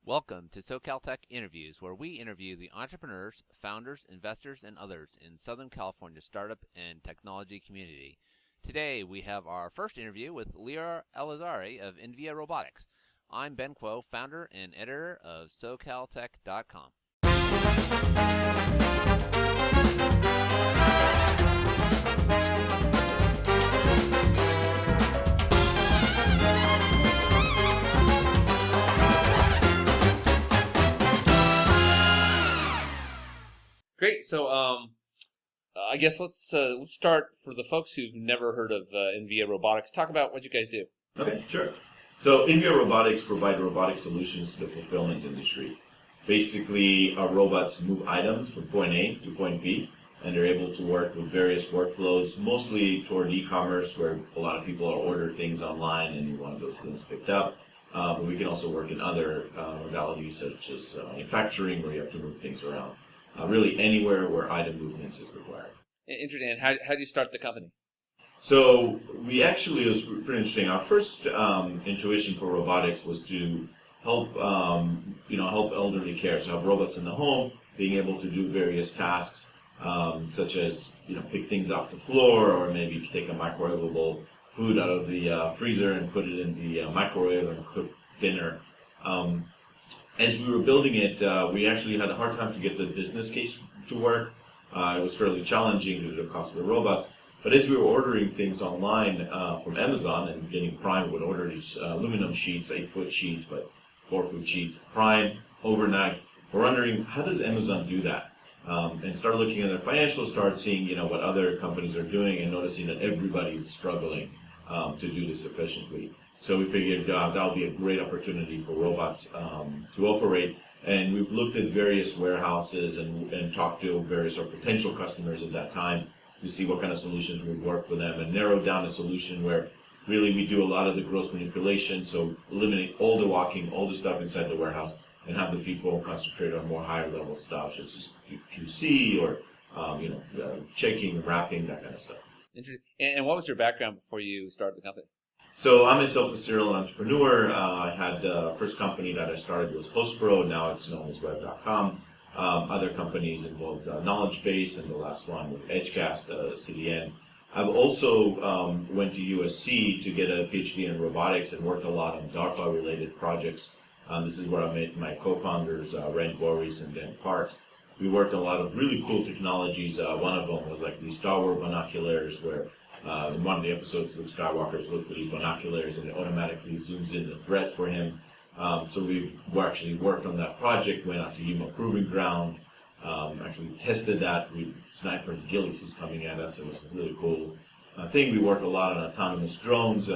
Welcome to SoCalTech Interviews, where we interview the entrepreneurs, founders, investors, and others in Southern California's startup and technology community. Today, we have our first interview with Lior Elazary of inVia Robotics. I'm Ben Kuo, founder and editor of socaltech.com. Great. So, I guess let's start for the folks who've never heard of inVia Robotics. Talk about what you guys do. Okay, sure. So inVia Robotics provide robotic solutions to the fulfillment industry. Basically, our robots move items from point A to point B, and they're able to work with various workflows, mostly toward e-commerce, where a lot of people order things online and you want those things picked up. But we can also work in other modalities, such as manufacturing, where you have to move things around. Really anywhere where item movements is required. Interesting. And how do you start the company? So we actually, it was pretty interesting. Our first intuition for robotics was to help, help elderly care. So have robots in the home, being able to do various tasks, such as pick things off the floor, or maybe take a microwavable food out of the freezer and put it in the microwave and cook dinner. As we were building it, we actually had a hard time to get the business case to work. It was fairly challenging due to the cost of the robots. But as we were ordering things online from Amazon and getting Prime, would order these aluminum sheets, 8-foot sheets, but 4-foot sheets, Prime, overnight. We're wondering, how does Amazon do that? And start looking at their financials, start seeing what other companies are doing, and noticing that everybody's struggling to do this efficiently. So we figured that would be a great opportunity for robots to operate. And we've looked at various warehouses and talked to various potential customers at that time to see what kind of solutions would work for them, and narrowed down a solution where really we do a lot of the gross manipulation, so eliminate all the walking, all the stuff inside the warehouse, and have the people concentrate on more higher level stuff, such as QC or checking, wrapping, that kind of stuff. Interesting. And what was your background before you started the company? So I'm myself a serial entrepreneur. I had the first company that I started was HostPro. Now it's known as Web.com. Other companies involved Knowledge Base, and the last one was EdgeCast, CDN. I've also went to USC to get a PhD in robotics and worked a lot on DARPA-related projects. This is where I met my co-founders, Ren Boris and Dan Parks. We worked on a lot of really cool technologies. One of them was like these Star Wars binoculars, where in one of the episodes, Luke Skywalker's looked at these binoculars and it automatically zooms in the threat for him. So we actually worked on that project, went out to Yuma Proving Ground, actually tested that. We sniped for ghillies who's coming at us. It was a really cool thing. We worked a lot on autonomous drones,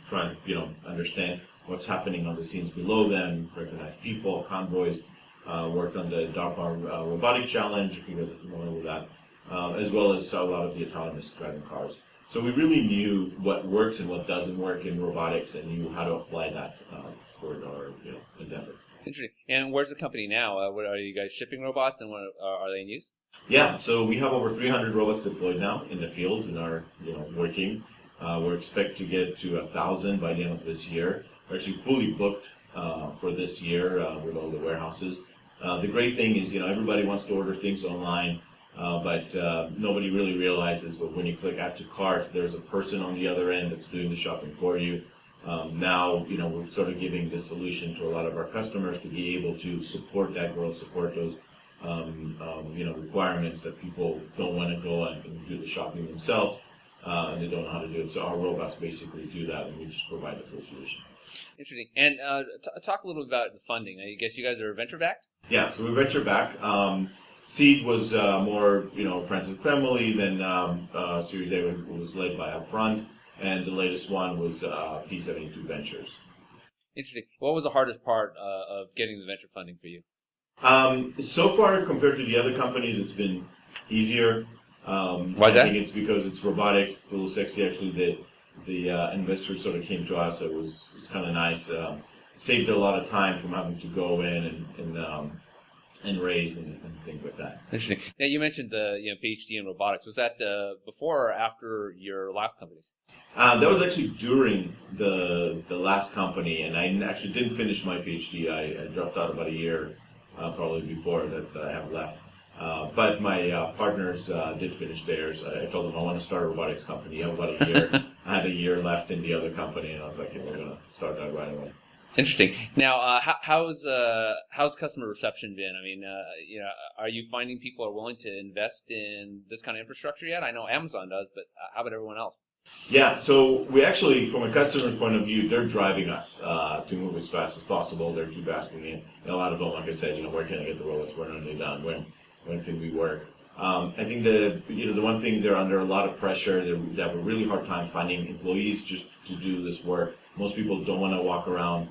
trying to understand what's happening on the scenes below them, recognize people, convoys. Worked on the DARPA Robotic Challenge, if you're familiar with that, as well as a lot of the autonomous driving cars. So we really knew what works and what doesn't work in robotics, and knew how to apply that toward our endeavor. Interesting. And where's the company now? What are you guys shipping robots, and what are they in use? Yeah, so we have over 300 robots deployed now in the field and are working. We expect to get to 1,000 by the end of this year. We're actually fully booked for this year with all the warehouses. The great thing is, everybody wants to order things online. But nobody really realizes, but when you click add to cart, there's a person on the other end that's doing the shopping for you. Now, we're sort of giving this solution to a lot of our customers to be able to support that growth, support those, requirements that people don't want to go and do the shopping themselves, and they don't know how to do it. So our robots basically do that, and we just provide the full solution. Interesting. And talk a little bit about the funding. I guess you guys are venture-backed? Yeah, so we're venture-backed. Seed was more, friends and family. Then Series A was led by Upfront, and the latest one was P72 Ventures. Interesting. What was the hardest part of getting the venture funding for you? So far, compared to the other companies, it's been easier. Why is that? I think it's because it's robotics. It's a little sexy. Actually, the investors sort of came to us. It was kind of nice. Saved a lot of time from having to go in and raise and things like that. Interesting. Now you mentioned the PhD in robotics. Was that before or after your last companies? That was actually during the last company, and I actually didn't finish my PhD. I dropped out about a year, probably before that I have left. But my partners did finish theirs. I told them I want to start a robotics company. I have about a year. I had a year left in the other company, and I was like, we're going to start that right away. Interesting. Now, how's customer reception been? I mean, are you finding people are willing to invest in this kind of infrastructure yet? I know Amazon does, but how about everyone else? Yeah, so we actually, from a customer's point of view, they're driving us to move as fast as possible. They keep asking me, and a lot of them, like I said, where can I get the robots? When are they done? When can we work? I think the one thing, they're under a lot of pressure. They have a really hard time finding employees just to do this work. Most people don't want to walk around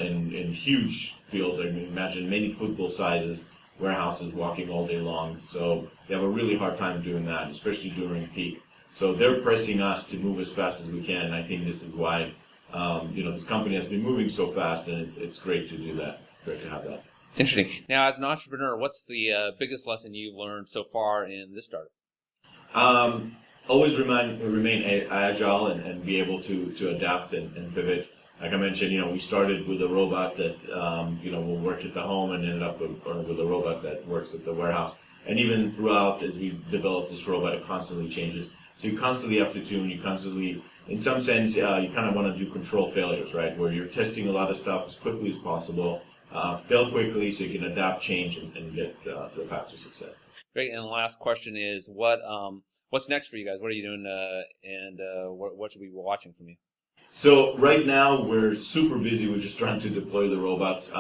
in huge fields. I mean, imagine many football sizes warehouses walking all day long. So they have a really hard time doing that, especially during peak. So they're pressing us to move as fast as we can. And I think this is why this company has been moving so fast, and it's great to do that. Great to have that. Interesting. Now, as an entrepreneur, what's the biggest lesson you've learned so far in this startup? Always remain agile and be able to adapt and pivot. Like I mentioned, we started with a robot that will work at the home, and ended up with a robot that works at the warehouse. And even throughout, as we develop this robot, it constantly changes. So you constantly have to tune. You constantly, in some sense, you kind of want to do control failures, right? Where you're testing a lot of stuff as quickly as possible, fail quickly so you can adapt, change, and get to the path to success. Great. And the last question is, what's next for you guys? What are you doing, and what should we be watching from you? So right now we're super busy with just trying to deploy the robots.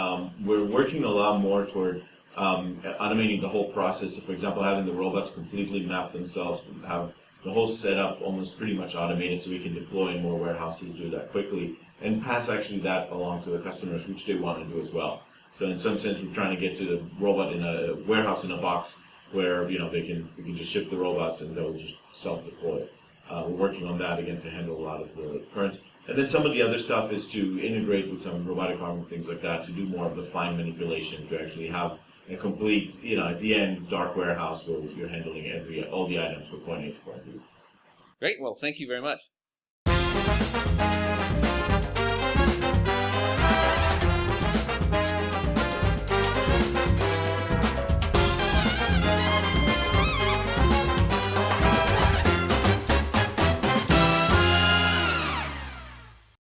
We're working a lot more toward automating the whole process. So for example, having the robots completely map themselves, have the whole setup almost pretty much automated, so we can deploy in more warehouses, do that quickly, and pass actually that along to the customers, which they want to do as well. So in some sense, we're trying to get to the robot in a warehouse in a box where we can just ship the robots and they'll just self-deploy. We're working on that again to handle a lot of the current. And then some of the other stuff is to integrate with some robotic arm and things like that to do more of the fine manipulation, to actually have a complete, at the end, dark warehouse where you're handling all the items from point A to point B. Great. Well, thank you very much.